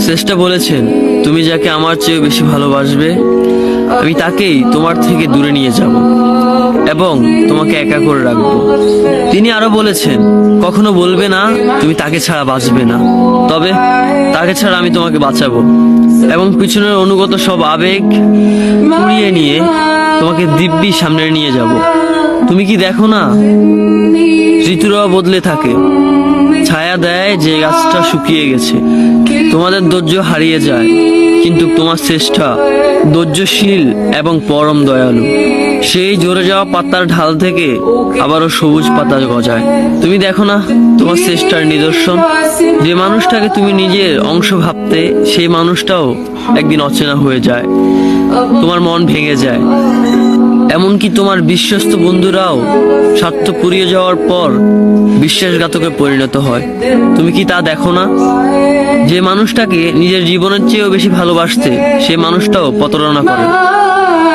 শ্রেষ্ঠ বলেছেন, তুমি যাকে আমার চেয়ে বেশি ভালোবাসবে আমি তাকেই তোমার থেকে দূরে নিয়ে যাব এবং তোমাকে একা করে রাখবো। তিনি আরো বলেছেন, কখনো বলবে না তুমি তাকে ছাড়া বাঁচবে না, তবে তাকে ছাড়া আমি তোমাকে বাঁচাবো এবং পিছনের অনুগত সব আবেগ পুড়িয়ে নিয়ে তোমাকে দিব্যি সামনে নিয়ে যাব। তুমি কি দেখো না, ঋতুরাও বদলে থাকে, ছায়া দেয় যে গাছটা শুকিয়ে গেছে। তোমাদের ধৈর্য হারিয়ে যায়, কিন্তু তোমার শ্রেষ্ঠা ধৈর্যশীল এবং পরম দয়ালু। সেই ঝরে যাওয়া পাতার ঢাল থেকে আবারও সবুজ পাতা গজায়। তুমি দেখো না তোমার শ্রেষ্ঠার নিদর্শন, যে মানুষটাকে তুমি নিজের অংশ ভাবতে সেই মানুষটাও একদিন অচেনা হয়ে যায়, তোমার মন ভেঙে যায়। এমনকি তোমার বিশ্বস্ত বন্ধুরাও স্বার্থ পুড়িয়ে যাওয়ার পর বিশ্বাসঘাতকে পরিণত হয়। তুমি কি তা দেখো না? যে মানুষটাকে নিজের জীবনের চেয়েও বেশি ভালোবাসতে সেই মানুষটাও প্রতারণা করে।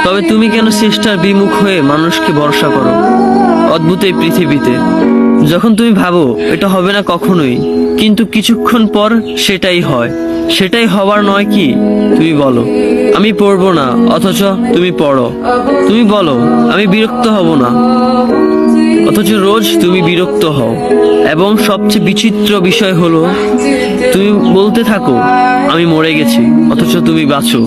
তবে তুমি কেন চেষ্টার বিমুখ হয়ে মানুষকে ভরসা করো? অদ্ভুত এই পৃথিবীতে যখন তুমি ভাবো এটা হবে না কখনোই, কিন্তু কিছুক্ষণ পর সেটাই হয়। সেটাই হবার নয় কি? তুমি বলো আমি পড়বো না, অথচ তুমি পড়ো। তুমি বলো আমি বিরক্ত হব না, অথচ রোজ তুমি বিরক্ত হও। এবং সবচেয়ে বিচিত্র বিষয় হলো তুমি বলতে থাকো আমি মরে গেছি, অথচ তুমি বাঁচো।